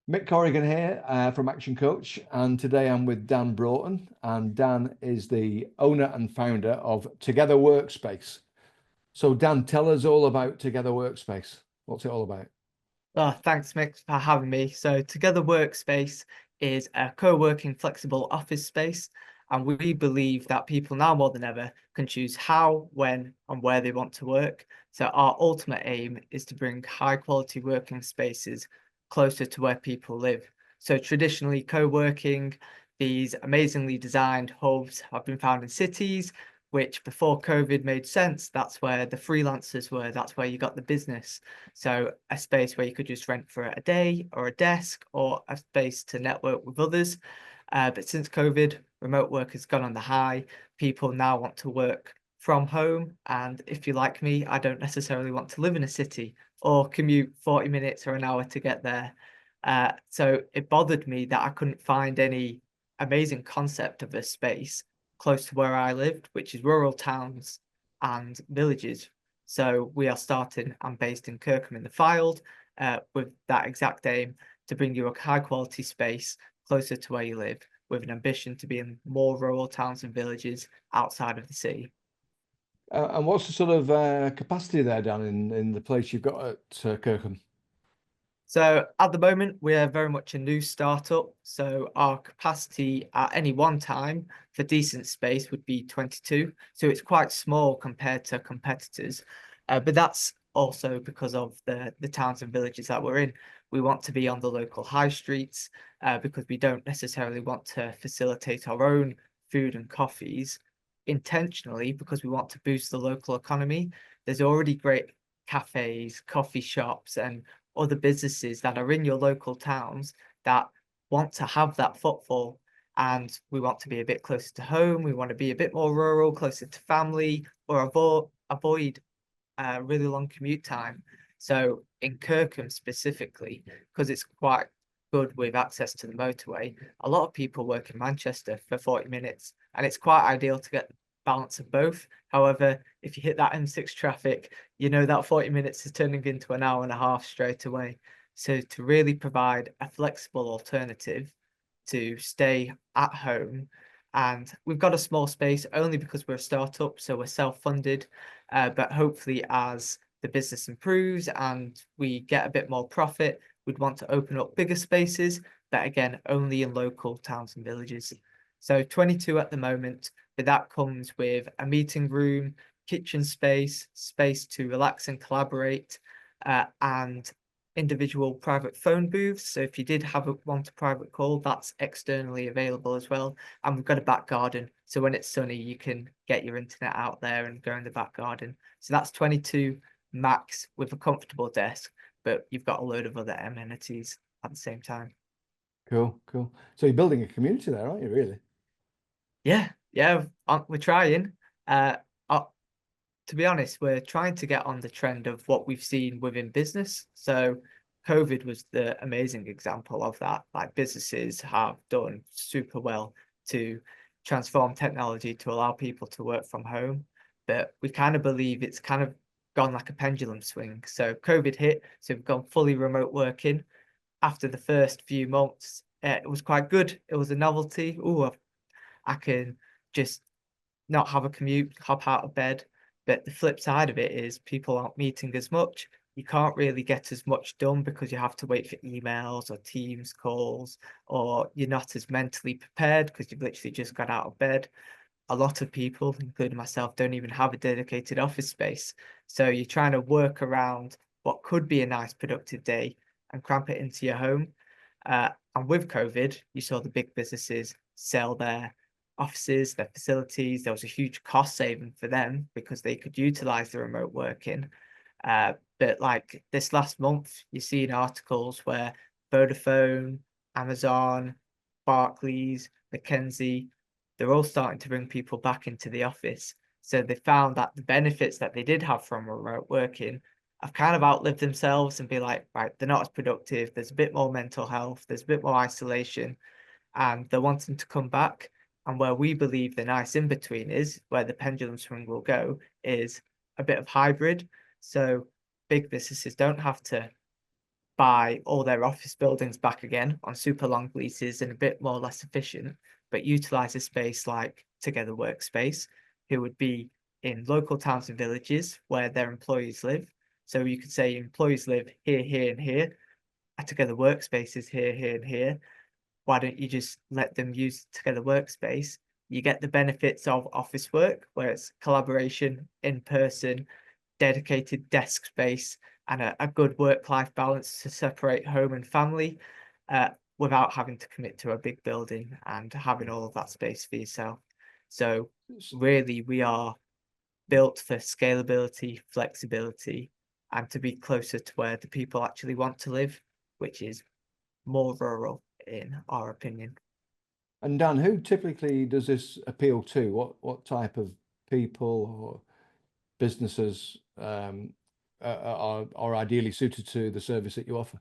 Mick Corrigan here from Action Coach, and today I'm with Dan Broughton, and Dan is the owner and founder of Together Workspace. So, Dan, tell us all about Together Workspace. What's it all about? Oh, thanks, Mick, for having me. So, Together Workspace is a co-working flexible office space, and we believe that people now more than ever can choose how, when, and where they want to work. So, our ultimate aim is to bring high-quality working spaces closer to where people live. So, traditionally, co-working, these amazingly designed hubs have been found in cities, which before COVID made sense. That's where the freelancers were. That's where you got the business. So a space where you could just rent for a day or a desk or a space to network with others. But since COVID, remote work has gone on the high. People now want to work from home. And if you're like me, I don't necessarily want to live in a city or commute 40 minutes or an hour to get there. So it bothered me that I couldn't find any amazing concept of a space close to where I lived, which is rural towns and villages. So we are starting and based in Kirkham in the Fylde, with that exact aim to bring you a high quality space closer to where you live, with an ambition to be in more rural towns and villages outside of the city. And what's the sort of capacity there, Dan, in the place you've got at Kirkham? So at the moment, we're very much a new startup. So our capacity at any one time for decent space would be 22. So it's quite small compared to competitors. But that's also because of the towns and villages that we're in. We want to be on the local high streets because we don't necessarily want to facilitate our own food and coffees intentionally because we want to boost the local economy. There's already great cafes, coffee shops, and other businesses that are in your local towns that want to have that footfall. And we want to be a bit closer to home. We want to be a bit more rural, closer to family, or avoid really long commute time. So in Kirkham specifically, because it's quite good with access to the motorway, a lot of people work in Manchester for 40 minutes, and it's quite ideal to get the balance of both. However, if you hit that M6 traffic, you know that 40 minutes is turning into an hour and a half straight away. So to really provide a flexible alternative to stay at home, and we've got a small space only because we're a startup, so we're self-funded. But hopefully, as the business improves and we get a bit more profit, we'd want to open up bigger spaces, but again, only in local towns and villages. So 22 at the moment, but that comes with a meeting room, kitchen space, space to relax and collaborate, and individual private phone booths. So if you did want a private call, that's externally available as well. And we've got a back garden. So when it's sunny, you can get your internet out there and go in the back garden. So that's 22 max with a comfortable desk, but you've got a load of other amenities at the same time. Cool, cool. So you're building a community there, aren't you, really? Yeah, yeah, we're trying. Uh, uh, to be honest, we're trying to get on the trend of what we've seen within business. So COVID was the amazing example of that. Like businesses have done super well to transform technology to allow people to work from home. But we kind of believe it's kind of gone like a pendulum swing. So COVID hit, so we've gone fully remote working. After the first few months, it was quite good. It was a novelty. Oh, I can just not have a commute, hop out of bed. But the flip side of it is people aren't meeting as much. You can't really get as much done because you have to wait for emails or Teams calls, or you're not as mentally prepared because you've literally just got out of bed. A lot of people, including myself, don't even have a dedicated office space. So you're trying to work around what could be a nice productive day and cramp it into your home. And with COVID, you saw the big businesses sell their offices, their facilities. There was a huge cost saving for them because they could utilize the remote working. But like this last month, you've seen articles where Vodafone, Amazon, Barclays, McKinsey, they're all starting to bring people back into the office. So they found that the benefits that they did have from remote working have kind of outlived themselves and be like, right, they're not as productive. There's a bit more mental health, there's a bit more isolation, and they're wanting to come back. And where we believe the nice in between is, where the pendulum swing will go, is a bit of hybrid. So big businesses don't have to buy all their office buildings back again on super long leases and a bit more less efficient, but utilize a space like Together Workspace, who would be in local towns and villages where their employees live. So you could say employees live here, here, and here. Together Workspace is here, here, and here. Why don't you just let them use Together Workspace? You get the benefits of office work, where it's collaboration, in person, dedicated desk space, and a good work-life balance to separate home and family, without having to commit to a big building and having all of that space for yourself. So really, we are built for scalability, flexibility, and to be closer to where the people actually want to live, which is more rural, in our opinion. And Dan, who typically does this appeal to? What type of people or businesses are ideally suited to the service that you offer?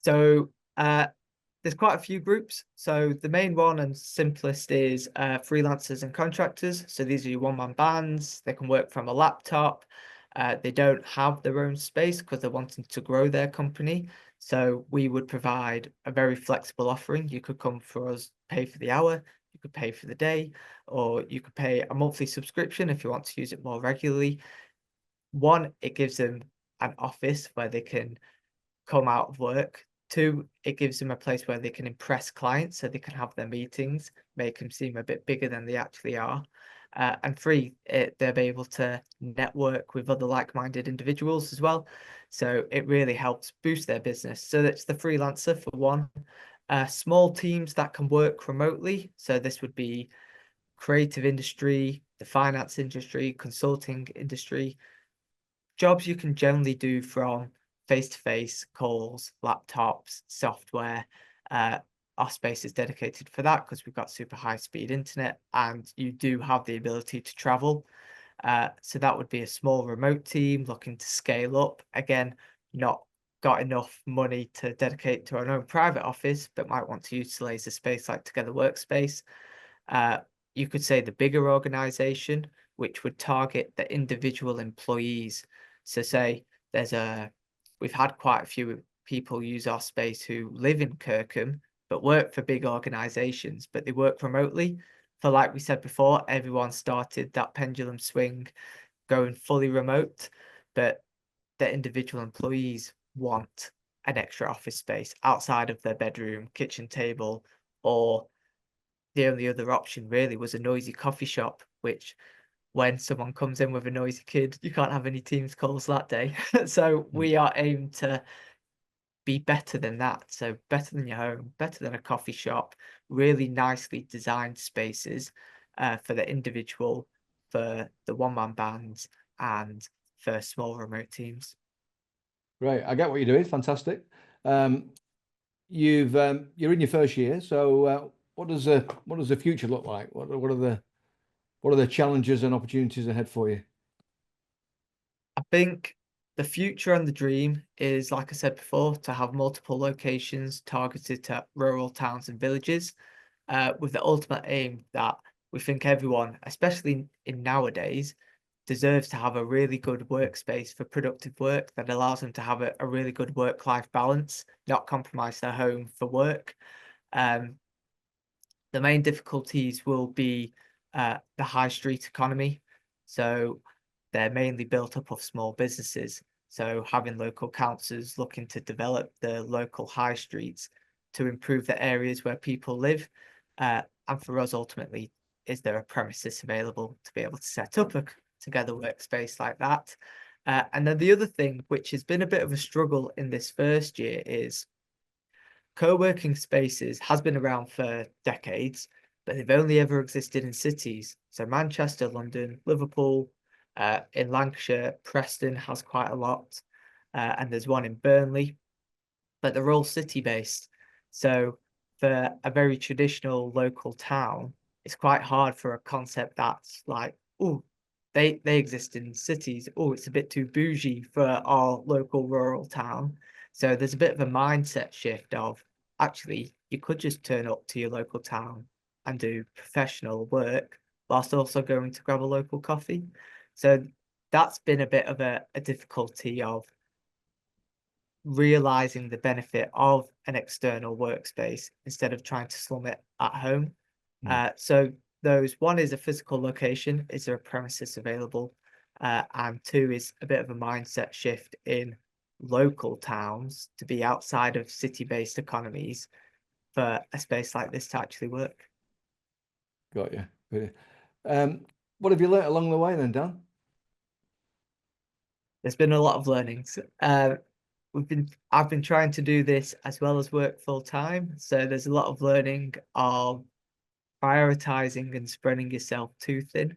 So there's quite a few groups. So the main one and simplest is freelancers and contractors. So these are your one-man bands. They can work from a laptop. They don't have their own space because they're wanting to grow their company. So we would provide a very flexible offering. You could come for us, pay for the hour, you could pay for the day, or you could pay a monthly subscription if you want to use it more regularly. One, it gives them an office where they can come out of work. Two, it gives them a place where they can impress clients so they can have their meetings, make them seem a bit bigger than they actually are. And three, they'll be able to network with other like-minded individuals as well. So it really helps boost their business. So that's the freelancer for one. Small teams that can work remotely. So this would be creative industry, the finance industry, consulting industry, jobs you can generally do from face-to-face calls, laptops, software. Our space is dedicated for that because we've got super high-speed internet and you do have the ability to travel. So that would be a small remote team looking to scale up. Again, not got enough money to dedicate to our own private office, but might want to utilize a space like Together Workspace. You could say the bigger organization, which would target the individual employees. So say we've had quite a few people use our space who live in Kirkham, but work for big organizations, but they work remotely. For like we said before, everyone started that pendulum swing going fully remote, but the individual employees want an extra office space outside of their bedroom, kitchen table, or the only other option really was a noisy coffee shop, which when someone comes in with a noisy kid, you can't have any Teams calls that day. So we are aimed to be better than that. So better than your home, better than a coffee shop, really nicely designed spaces for the individual, for the one-man bands, and for small remote teams. Right, I get what you're doing. Fantastic. You're in your first year, so what does the future look like? What are the challenges and opportunities ahead for you? I think the future and the dream is, like I said before, to have multiple locations targeted to rural towns and villages, with the ultimate aim that we think everyone, especially in nowadays, deserves to have a really good workspace for productive work that allows them to have a really good work-life balance, not compromise their home for work. The main difficulties will be the high street economy. So they're mainly built up of small businesses. So having local councils looking to develop the local high streets to improve the areas where people live. And for us, ultimately, is there a premises available to be able to set up a Together Workspace like that? And then the other thing, which has been a bit of a struggle in this first year, is co-working spaces has been around for decades, but they've only ever existed in cities. So Manchester, London, Liverpool, in Lancashire, Preston has quite a lot, and there's one in Burnley, but they're all city-based. So for a very traditional local town, it's quite hard for a concept that's like, oh, they exist in cities. Oh, it's a bit too bougie for our local rural town. So there's a bit of a mindset shift of actually you could just turn up to your local town and do professional work whilst also going to grab a local coffee. So that's been a bit of a difficulty of realizing the benefit of an external workspace instead of trying to slum it at home. So one is a physical location, is there a premises available? And two is a bit of a mindset shift in local towns to be outside of city-based economies for a space like this to actually work. Got you. What have you learnt along the way then, Dan? There's been a lot of learnings. I've been trying to do this as well as work full time. So there's a lot of learning of prioritizing and spreading yourself too thin,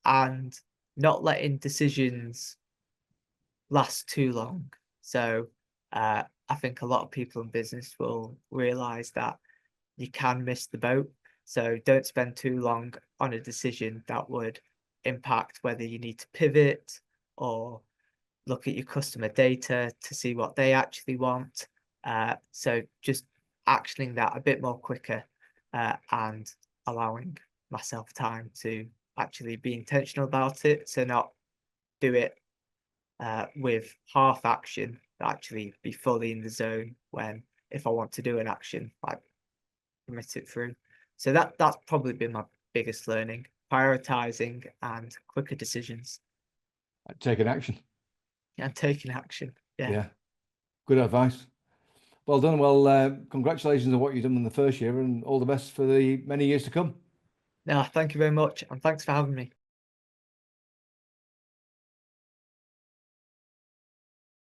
and not letting decisions last too long. So I think a lot of people in business will realize that you can miss the boat. So don't spend too long on a decision that would impact whether you need to pivot or look at your customer data to see what they actually want. So just actioning that a bit more quicker, and allowing myself time to actually be intentional about it. So not do it with half action, but actually be fully in the zone when, if I want to do an action, like commit it through. So that's probably been my biggest learning: prioritizing and quicker decisions Taking action. and taking action. Yeah. Good advice. Well done. Well, congratulations on what you've done in the first year, and all the best for the many years to come. No, thank you very much, and thanks for having me.